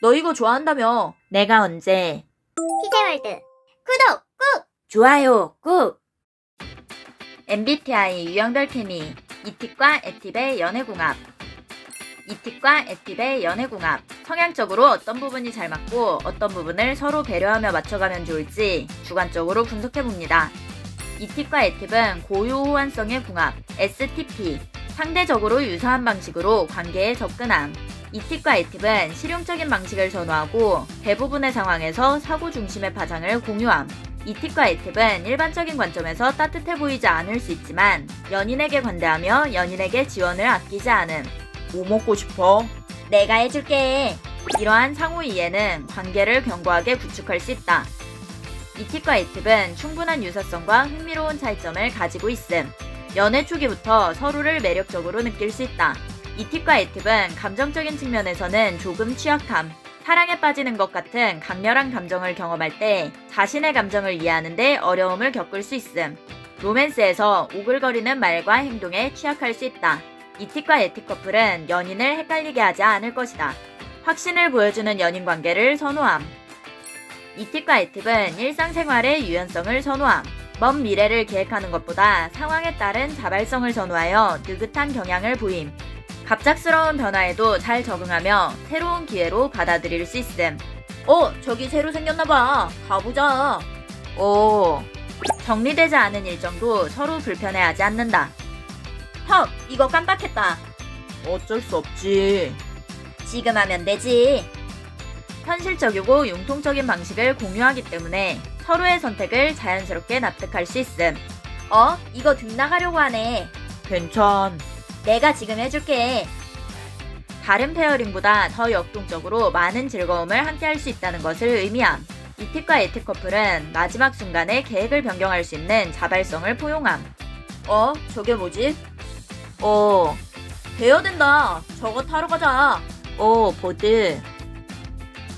너 이거 좋아한다며. 내가 언제? 피제월드 구독 꾹! 좋아요 꾹! MBTI 유형별 케미 이팁과 에팁의 연애궁합. 이팁과 에팁의 연애궁합. 성향적으로 어떤 부분이 잘 맞고 어떤 부분을 서로 배려하며 맞춰가면 좋을지 주관적으로 분석해봅니다. 이팁과 에팁은 고유 호환성의 궁합, STP. 상대적으로 유사한 방식으로 관계에 접근함. 이팁과 에팁은 실용적인 방식을 선호하고 대부분의 상황에서 사고 중심의 파장을 공유함. 이팁과 에팁은 일반적인 관점에서 따뜻해 보이지 않을 수 있지만 연인에게 관대하며 연인에게 지원을 아끼지 않음. 뭐 먹고 싶어? 내가 해줄게. 이러한 상호 이해는 관계를 견고하게 구축할 수 있다. 이팁과 에팁은 충분한 유사성과 흥미로운 차이점을 가지고 있음. 연애 초기부터 서로를 매력적으로 느낄 수 있다. 이팁과 에팁은 감정적인 측면에서는 조금 취약함. 사랑에 빠지는 것 같은 강렬한 감정을 경험할 때 자신의 감정을 이해하는 데 어려움을 겪을 수 있음. 로맨스에서 오글거리는 말과 행동에 취약할 수 있다. 이팁과 에팁 커플은 연인을 헷갈리게 하지 않을 것이다. 확신을 보여주는 연인 관계를 선호함. 이팁과 에팁은 일상생활의 유연성을 선호함. 먼 미래를 계획하는 것보다 상황에 따른 자발성을 선호하여 느긋한 경향을 보임. 갑작스러운 변화에도 잘 적응하며 새로운 기회로 받아들일 수 있음. 저기 새로 생겼나봐. 가보자. 정리되지 않은 일정도 서로 불편해하지 않는다. 헉, 이거 깜빡했다. 어쩔 수 없지. 지금 하면 되지. 현실적이고 융통적인 방식을 공유하기 때문에 서로의 선택을 자연스럽게 납득할 수 있음. 이거 등 나가려고 하네. 괜찮. 내가 지금 해줄게. 다른 페어링보다 더 역동적으로 많은 즐거움을 함께할 수 있다는 것을 의미함. 이팁과 에팁 커플은 마지막 순간에 계획을 변경할 수 있는 자발성을 포용함. 저게 뭐지? 대여 된다. 저거 타러 가자. 보드.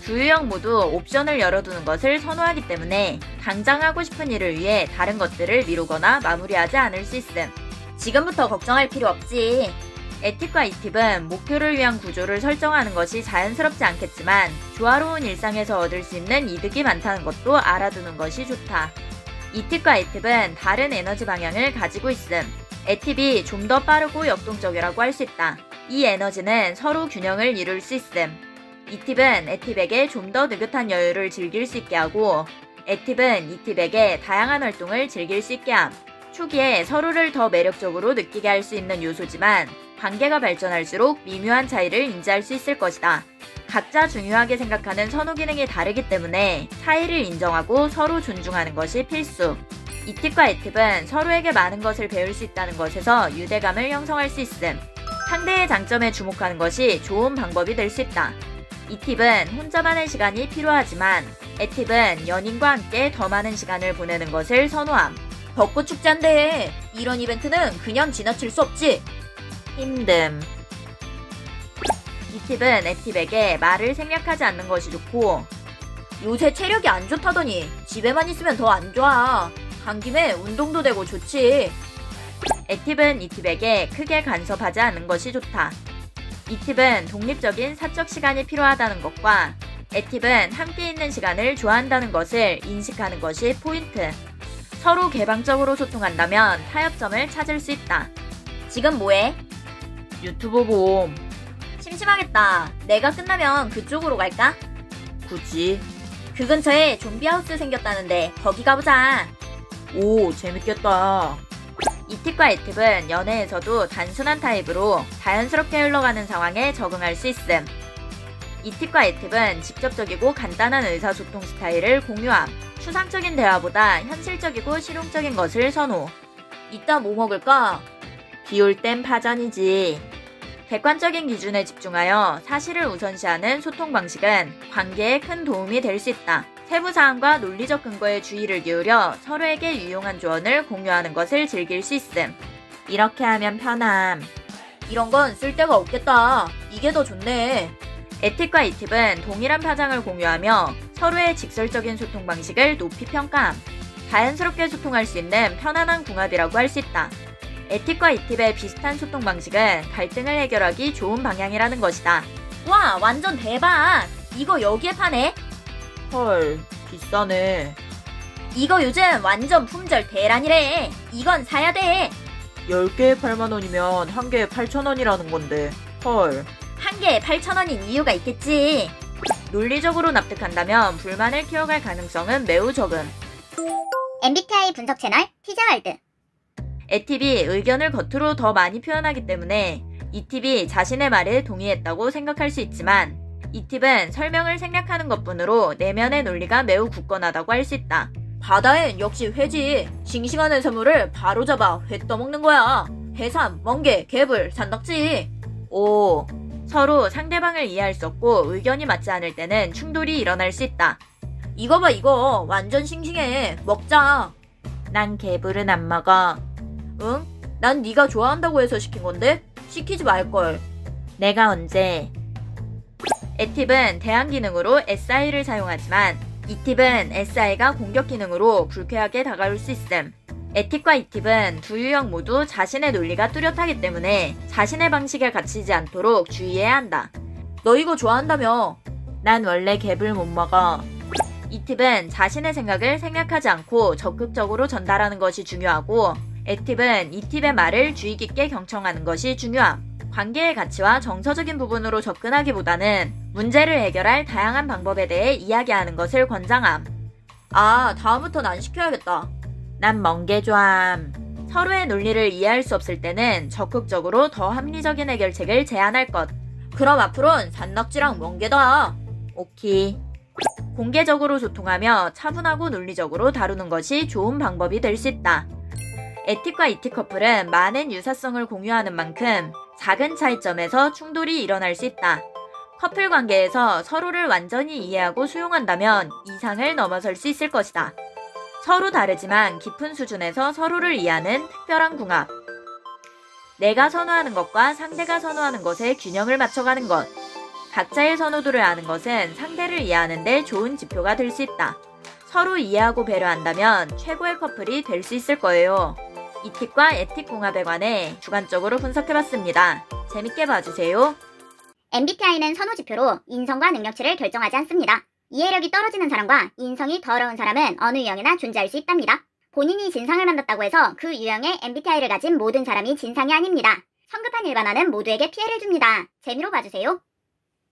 두 유형 모두 옵션을 열어두는 것을 선호하기 때문에 당장 하고 싶은 일을 위해 다른 것들을 미루거나 마무리하지 않을 수 있음. 지금부터 걱정할 필요 없지. 에팁과 이팁은 목표를 위한 구조를 설정하는 것이 자연스럽지 않겠지만 조화로운 일상에서 얻을 수 있는 이득이 많다는 것도 알아두는 것이 좋다. 이팁과 에팁은 다른 에너지 방향을 가지고 있음. 에팁이 좀 더 빠르고 역동적이라고 할 수 있다. 이 에너지는 서로 균형을 이룰 수 있음. 이팁은 에팁에게 좀 더 느긋한 여유를 즐길 수 있게 하고 에팁은 이팁에게 다양한 활동을 즐길 수 있게 함. 초기에 서로를 더 매력적으로 느끼게 할 수 있는 요소지만 관계가 발전할수록 미묘한 차이를 인지할 수 있을 것이다. 각자 중요하게 생각하는 선호 기능이 다르기 때문에 차이를 인정하고 서로 존중하는 것이 필수. 이팁과 에팁은 서로에게 많은 것을 배울 수 있다는 것에서 유대감을 형성할 수 있음. 상대의 장점에 주목하는 것이 좋은 방법이 될 수 있다. 이팁은 혼자만의 시간이 필요하지만 에팁은 연인과 함께 더 많은 시간을 보내는 것을 선호함. 벚꽃 축제인데 이런 이벤트는 그냥 지나칠 수 없지. 힘듦. 이팁은 에팁에게 말을 생략하지 않는 것이 좋고 요새 체력이 안 좋다더니 집에만 있으면 더 안 좋아. 간 김에 운동도 되고 좋지. 에팁은 이팁에게 크게 간섭하지 않는 것이 좋다. 이팁은 독립적인 사적 시간이 필요하다는 것과 에팁은 함께 있는 시간을 좋아한다는 것을 인식하는 것이 포인트. 서로 개방적으로 소통한다면 타협점을 찾을 수 있다. 지금 뭐해? 유튜브 봄. 심심하겠다. 내가 끝나면 그쪽으로 갈까? 굳이? 그 근처에 좀비 하우스 생겼다는데 거기 가보자. 재밌겠다. 이팁과 에팁은 연애에서도 단순한 타입으로 자연스럽게 흘러가는 상황에 적응할 수 있음. 이팁과 에팁은 직접적이고 간단한 의사소통 스타일을 공유함. 추상적인 대화보다 현실적이고 실용적인 것을 선호. 이따 뭐 먹을까? 비 올 땐 파전이지. 객관적인 기준에 집중하여 사실을 우선시하는 소통 방식은 관계에 큰 도움이 될 수 있다. 세부사항과 논리적 근거에 주의를 기울여 서로에게 유용한 조언을 공유하는 것을 즐길 수 있음. 이렇게 하면 편함. 이런 건 쓸데가 없겠다. 이게 더 좋네. 에팁과 이팁은 동일한 파장을 공유하며 서로의 직설적인 소통 방식을 높이 평가함. 자연스럽게 소통할 수 있는 편안한 궁합이라고 할 수 있다. 에팁과 이팁의 비슷한 소통 방식은 갈등을 해결하기 좋은 방향이라는 것이다. 와, 완전 대박! 이거 여기에 파네? 헐, 비싸네. 이거 요즘 완전 품절 대란이래. 이건 사야 돼. 10개에 8만원이면 한 개에 8,000원이라는 건데. 헐. 한 개에 8,000원인 이유가 있겠지. 논리적으로 납득한다면 불만을 키워갈 가능성은 매우 적음. MBTI 분석 채널 티자월드. 에팁이 의견을 겉으로 더 많이 표현하기 때문에 이 팁이 자신의 말에 동의했다고 생각할 수 있지만 이 팁은 설명을 생략하는 것뿐으로 내면의 논리가 매우 굳건하다고 할 수 있다. 바다엔 역시 회지. 싱싱한 해산물을 바로 잡아 회 떠먹는 거야. 해삼, 멍게, 개불, 산낙지. 오, 서로 상대방을 이해할 수 없고 의견이 맞지 않을 때는 충돌이 일어날 수 있다. 이거 봐 이거 완전 싱싱해. 먹자. 난 개불은 안 먹어. 응? 난 네가 좋아한다고 해서 시킨 건데? 시키지 말걸. 내가 언제? 에팁은 대항 기능으로 SI를 사용하지만 이 팁은 SI가 공격 기능으로 불쾌하게 다가올 수 있음. 에팁과 이 팁은 두 유형 모두 자신의 논리가 뚜렷하기 때문에 자신의 방식에 갇히지 않도록 주의해야 한다. 너 이거 좋아한다며. 난 원래 개불 못 먹어. 이 팁은 자신의 생각을 생략하지 않고 적극적으로 전달하는 것이 중요하고 에팁은 이 팁의 말을 주의 깊게 경청하는 것이 중요함. 관계의 가치와 정서적인 부분으로 접근하기보다는 문제를 해결할 다양한 방법에 대해 이야기하는 것을 권장함. 아, 다음부턴 안 시켜야겠다. 난 멍게 좋아함. 서로의 논리를 이해할 수 없을 때는 적극적으로 더 합리적인 해결책을 제안할 것. 그럼 앞으로는 산낙지랑 멍게다. 오케이. 공개적으로 소통하며 차분하고 논리적으로 다루는 것이 좋은 방법이 될 수 있다. 에팁과 이팁 커플은 많은 유사성을 공유하는 만큼 작은 차이점에서 충돌이 일어날 수 있다. 커플 관계에서 서로를 완전히 이해하고 수용한다면 이상을 넘어설 수 있을 것이다. 서로 다르지만 깊은 수준에서 서로를 이해하는 특별한 궁합. 내가 선호하는 것과 상대가 선호하는 것의 균형을 맞춰가는 것. 각자의 선호도를 아는 것은 상대를 이해하는 데 좋은 지표가 될 수 있다. 서로 이해하고 배려한다면 최고의 커플이 될 수 있을 거예요. 이 팁과 에팁 궁합에 관해 주관적으로 분석해봤습니다. 재밌게 봐주세요. MBTI는 선호 지표로 인성과 능력치를 결정하지 않습니다. 이해력이 떨어지는 사람과 인성이 더러운 사람은 어느 유형이나 존재할 수 있답니다. 본인이 진상을 만났다고 해서 그 유형의 MBTI를 가진 모든 사람이 진상이 아닙니다. 성급한 일반화는 모두에게 피해를 줍니다. 재미로 봐주세요.